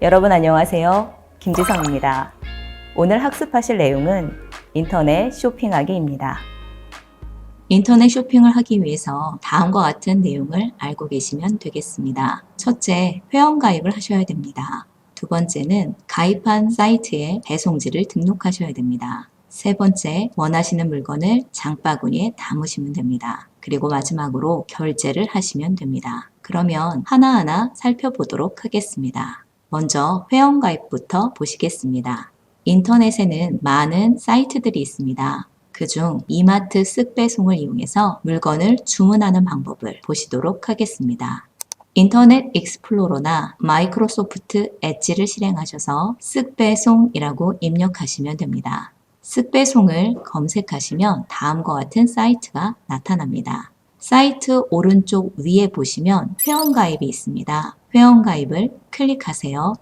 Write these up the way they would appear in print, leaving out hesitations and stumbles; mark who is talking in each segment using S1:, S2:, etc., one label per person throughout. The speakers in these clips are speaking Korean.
S1: 여러분 안녕하세요. 김지성입니다. 오늘 학습하실 내용은 인터넷 쇼핑하기입니다. 인터넷 쇼핑을 하기 위해서 다음과 같은 내용을 알고 계시면 되겠습니다. 첫째, 회원가입을 하셔야 됩니다. 두 번째는 가입한 사이트에 배송지를 등록하셔야 됩니다. 세 번째, 원하시는 물건을 장바구니에 담으시면 됩니다. 그리고 마지막으로 결제를 하시면 됩니다. 그러면 하나하나 살펴보도록 하겠습니다. 먼저 회원가입부터 보시겠습니다. 인터넷에는 많은 사이트들이 있습니다. 그중 이마트 쓱배송을 이용해서 물건을 주문하는 방법을 보시도록 하겠습니다. 인터넷 익스플로러나 마이크로소프트 엣지를 실행하셔서 쓱배송이라고 입력하시면 됩니다. 쓱배송을 검색하시면 다음과 같은 사이트가 나타납니다. 사이트 오른쪽 위에 보시면 회원가입이 있습니다. 회원가입을 클릭하세요.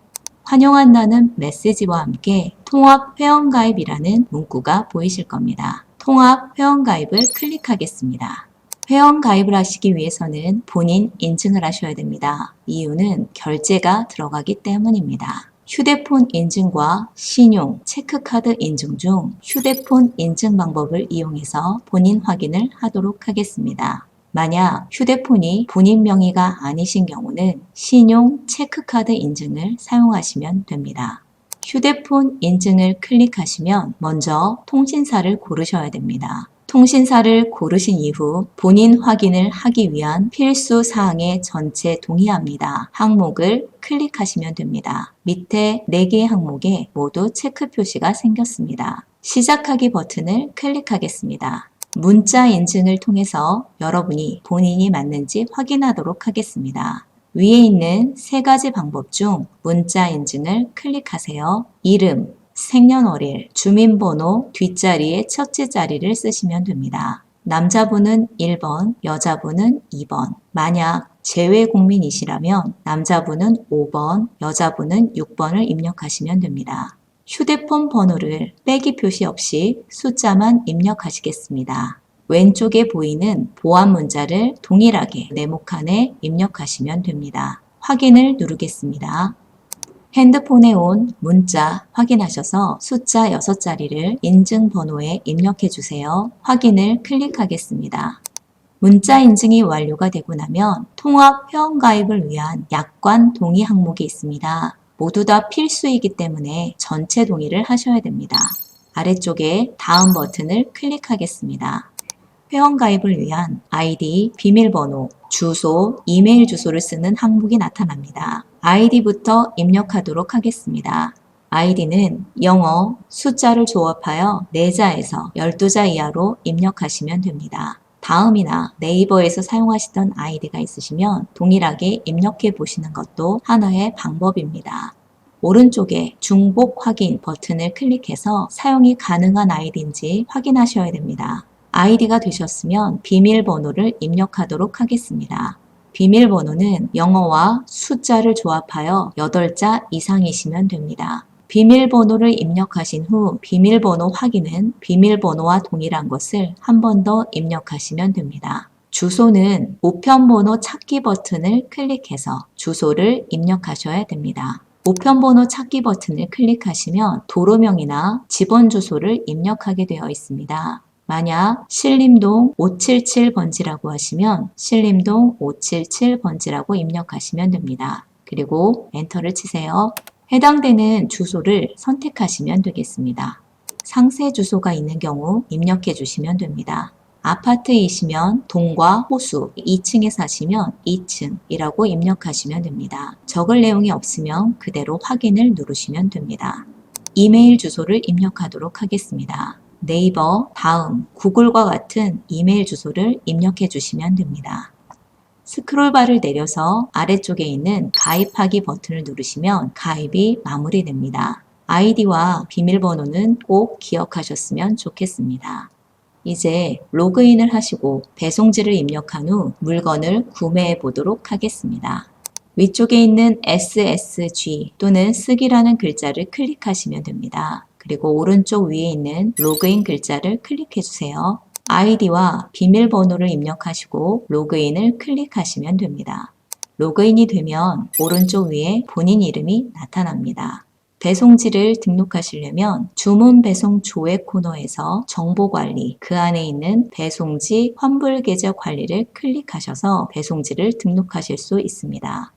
S1: 환영한다는 메시지와 함께 통합 회원가입이라는 문구가 보이실 겁니다. 통합 회원가입을 클릭하겠습니다. 회원가입을 하시기 위해서는 본인 인증을 하셔야 됩니다. 이유는 결제가 들어가기 때문입니다. 휴대폰 인증과 신용, 체크카드 인증 중 휴대폰 인증 방법을 이용해서 본인 확인을 하도록 하겠습니다. 만약 휴대폰이 본인 명의가 아니신 경우는 신용, 체크카드 인증을 사용하시면 됩니다. 휴대폰 인증을 클릭하시면 먼저 통신사를 고르셔야 됩니다. 통신사를 고르신 이후 본인 확인을 하기 위한 필수 사항에 전체 동의합니다. 항목을 클릭하시면 됩니다. 밑에 4개의 항목에 모두 체크 표시가 생겼습니다. 시작하기 버튼을 클릭하겠습니다. 문자 인증을 통해서 여러분이 본인이 맞는지 확인하도록 하겠습니다. 위에 있는 3가지 방법 중 문자 인증을 클릭하세요. 이름, 생년월일, 주민번호 뒷자리에 첫째 자리를 쓰시면 됩니다. 남자분은 1번, 여자분은 2번. 만약 재외국민이시라면 남자분은 5번, 여자분은 6번을 입력하시면 됩니다. 휴대폰 번호를 빼기 표시 없이 숫자만 입력하시겠습니다. 왼쪽에 보이는 보안 문자를 동일하게 네모칸에 입력하시면 됩니다. 확인을 누르겠습니다. 핸드폰에 온 문자 확인하셔서 숫자 6자리를 인증번호에 입력해 주세요. 확인을 클릭하겠습니다. 문자 인증이 완료가 되고 나면 통합 회원가입을 위한 약관 동의 항목이 있습니다. 모두 다 필수이기 때문에 전체 동의를 하셔야 됩니다. 아래쪽에 다음 버튼을 클릭하겠습니다. 회원가입을 위한 아이디, 비밀번호, 주소, 이메일 주소를 쓰는 항목이 나타납니다. 아이디부터 입력하도록 하겠습니다. 아이디는 영어, 숫자를 조합하여 4자에서 12자 이하로 입력하시면 됩니다. 다음이나 네이버에서 사용하시던 아이디가 있으시면 동일하게 입력해 보시는 것도 하나의 방법입니다. 오른쪽에 중복 확인 버튼을 클릭해서 사용이 가능한 아이디인지 확인하셔야 됩니다. 아이디가 되셨으면 비밀번호를 입력하도록 하겠습니다. 비밀번호는 영어와 숫자를 조합하여 8자 이상이시면 됩니다. 비밀번호를 입력하신 후 비밀번호 확인은 비밀번호와 동일한 것을 한 번 더 입력하시면 됩니다. 주소는 우편번호 찾기 버튼을 클릭해서 주소를 입력하셔야 됩니다. 우편번호 찾기 버튼을 클릭하시면 도로명이나 집원 주소를 입력하게 되어 있습니다. 만약 신림동 577번지라고 하시면 신림동 577번지라고 입력하시면 됩니다. 그리고 엔터를 치세요. 해당되는 주소를 선택하시면 되겠습니다. 상세 주소가 있는 경우 입력해 주시면 됩니다. 아파트이시면 동과 호수, 2층에 사시면 2층이라고 입력하시면 됩니다. 적을 내용이 없으면 그대로 확인을 누르시면 됩니다. 이메일 주소를 입력하도록 하겠습니다. 네이버, 다음, 구글과 같은 이메일 주소를 입력해 주시면 됩니다. 스크롤바를 내려서 아래쪽에 있는 가입하기 버튼을 누르시면 가입이 마무리됩니다. 아이디와 비밀번호는 꼭 기억하셨으면 좋겠습니다. 이제 로그인을 하시고 배송지를 입력한 후 물건을 구매해 보도록 하겠습니다. 위쪽에 있는 SSG 또는 쓰기라는 글자를 클릭하시면 됩니다. 그리고 오른쪽 위에 있는 로그인 글자를 클릭해 주세요. 아이디와 비밀번호를 입력하시고 로그인을 클릭하시면 됩니다. 로그인이 되면 오른쪽 위에 본인 이름이 나타납니다. 배송지를 등록하시려면 주문 배송 조회 코너에서 정보 관리, 그 안에 있는 배송지 환불 계좌 관리를 클릭하셔서 배송지를 등록하실 수 있습니다.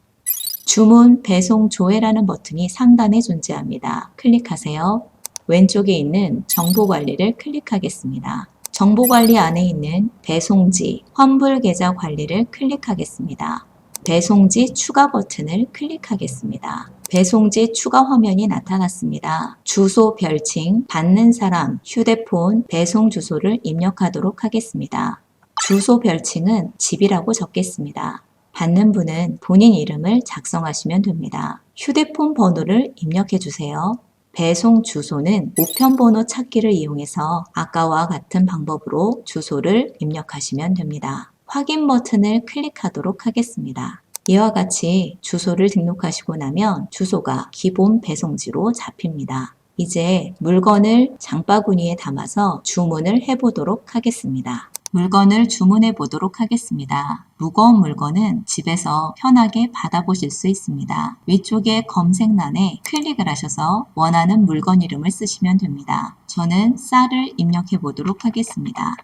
S1: 주문 배송 조회라는 버튼이 상단에 존재합니다. 클릭하세요. 왼쪽에 있는 정보 관리를 클릭하겠습니다. 정보 관리 안에 있는 배송지 환불 계좌 관리를 클릭하겠습니다. 배송지 추가 버튼을 클릭하겠습니다. 배송지 추가 화면이 나타났습니다. 주소 별칭, 받는 사람, 휴대폰, 배송 주소를 입력하도록 하겠습니다. 주소 별칭은 집이라고 적겠습니다. 받는 분은 본인 이름을 작성하시면 됩니다. 휴대폰 번호를 입력해 주세요. 배송 주소는 우편번호 찾기를 이용해서 아까와 같은 방법으로 주소를 입력하시면 됩니다. 확인 버튼을 클릭하도록 하겠습니다. 이와 같이 주소를 등록하시고 나면 주소가 기본 배송지로 잡힙니다. 이제 물건을 장바구니에 담아서 주문을 해보도록 하겠습니다. 물건을 주문해 보도록 하겠습니다. 무거운 물건은 집에서 편하게 받아보실 수 있습니다. 위쪽에 검색란에 클릭을 하셔서 원하는 물건 이름을 쓰시면 됩니다. 저는 쌀을 입력해 보도록 하겠습니다.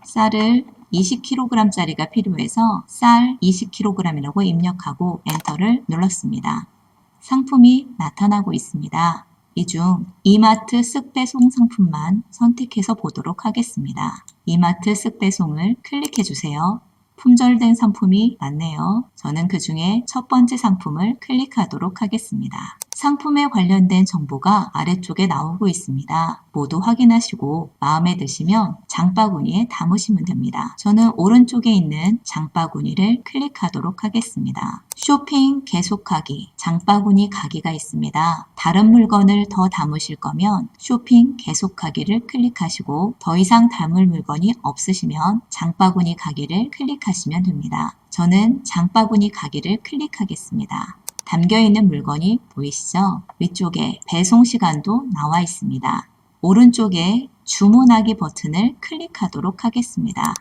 S1: 쌀을 20kg짜리가 필요해서 쌀 20kg이라고 입력하고 엔터를 눌렀습니다. 상품이 나타나고 있습니다. 이 중 이마트 쓱배송 상품만 선택해서 보도록 하겠습니다. 이마트 쓱배송을 클릭해 주세요. 품절된 상품이 많네요. 저는 그 중에 첫 번째 상품을 클릭하도록 하겠습니다. 상품에 관련된 정보가 아래쪽에 나오고 있습니다. 모두 확인하시고 마음에 드시면 장바구니에 담으시면 됩니다. 저는 오른쪽에 있는 장바구니를 클릭하도록 하겠습니다. 쇼핑 계속하기, 장바구니 가기가 있습니다. 다른 물건을 더 담으실 거면 쇼핑 계속하기를 클릭하시고 더 이상 담을 물건이 없으시면 장바구니 가기를 클릭하시면 됩니다. 저는 장바구니 가기를 클릭하겠습니다. 담겨있는 물건이 보이시죠? 위쪽에 배송 시간도 나와 있습니다. 오른쪽에 주문하기 버튼을 클릭하도록 하겠습니다.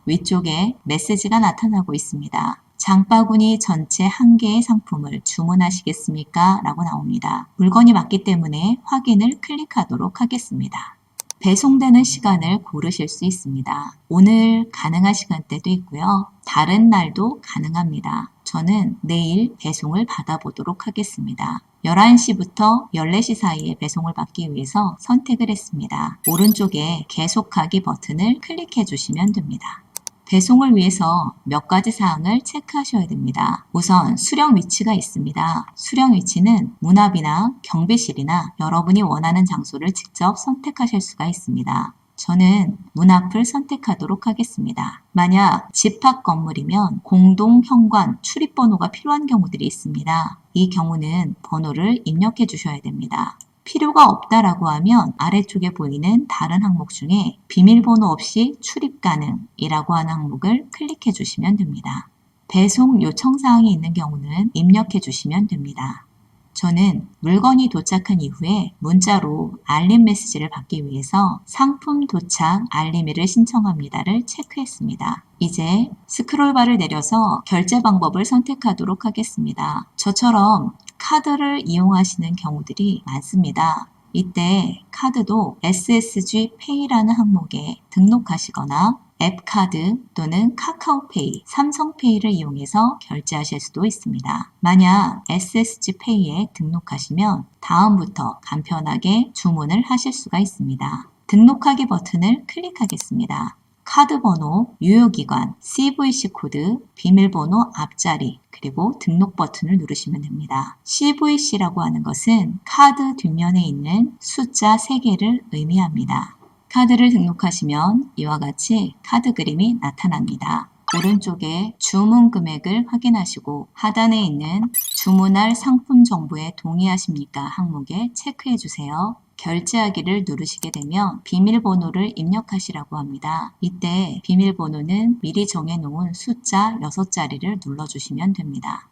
S1: 위쪽에 메시지가 나타나고 있습니다. 장바구니 전체 한 개의 상품을 주문하시겠습니까? 라고 나옵니다. 물건이 맞기 때문에 확인을 클릭하도록 하겠습니다. 배송되는 시간을 고르실 수 있습니다. 오늘 가능한 시간대도 있고요. 다른 날도 가능합니다. 저는 내일 배송을 받아보도록 하겠습니다. 11시부터 14시 사이에 배송을 받기 위해서 선택을 했습니다. 오른쪽에 계속하기 버튼을 클릭해 주시면 됩니다. 배송을 위해서 몇 가지 사항을 체크하셔야 됩니다. 우선 수령 위치가 있습니다. 수령 위치는 문 앞이나 경비실이나 여러분이 원하는 장소를 직접 선택하실 수가 있습니다. 저는 문 앞을 선택하도록 하겠습니다. 만약 집합 건물이면 공동 현관 출입번호가 필요한 경우들이 있습니다. 이 경우는 번호를 입력해 주셔야 됩니다. 필요가 없다라고 하면 아래쪽에 보이는 다른 항목 중에 비밀번호 없이 출입 가능이라고 하는 항목을 클릭해 주시면 됩니다. 배송 요청사항이 있는 경우는 입력해 주시면 됩니다. 저는 물건이 도착한 이후에 문자로 알림 메시지를 받기 위해서 상품 도착 알림일을 신청합니다를 체크했습니다. 이제 스크롤바를 내려서 결제 방법을 선택하도록 하겠습니다. 저처럼 카드를 이용하시는 경우들이 많습니다. 이때 카드도 SSG Pay라는 항목에 등록하시거나 앱카드 또는 카카오페이, 삼성페이를 이용해서 결제하실 수도 있습니다. 만약 SSG페이에 등록하시면 다음부터 간편하게 주문을 하실 수가 있습니다. 등록하기 버튼을 클릭하겠습니다. 카드 번호, 유효기간, CVC 코드, 비밀번호 앞자리, 그리고 등록 버튼을 누르시면 됩니다. CVC라고 하는 것은 카드 뒷면에 있는 숫자 3개를 의미합니다. 카드를 등록하시면 이와 같이 카드 그림이 나타납니다. 오른쪽에 주문 금액을 확인하시고 하단에 있는 주문할 상품 정보에 동의하십니까? 항목에 체크해 주세요. 결제하기를 누르시게 되면 비밀번호를 입력하시라고 합니다. 이때 비밀번호는 미리 정해놓은 숫자 6자리를 눌러주시면 됩니다.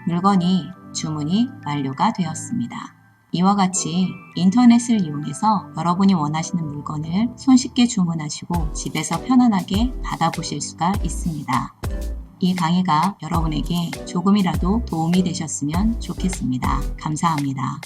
S1: 물건이 주문이 완료가 되었습니다. 이와 같이 인터넷을 이용해서 여러분이 원하시는 물건을 손쉽게 주문하시고 집에서 편안하게 받아보실 수가 있습니다. 이 강의가 여러분에게 조금이라도 도움이 되셨으면 좋겠습니다. 감사합니다.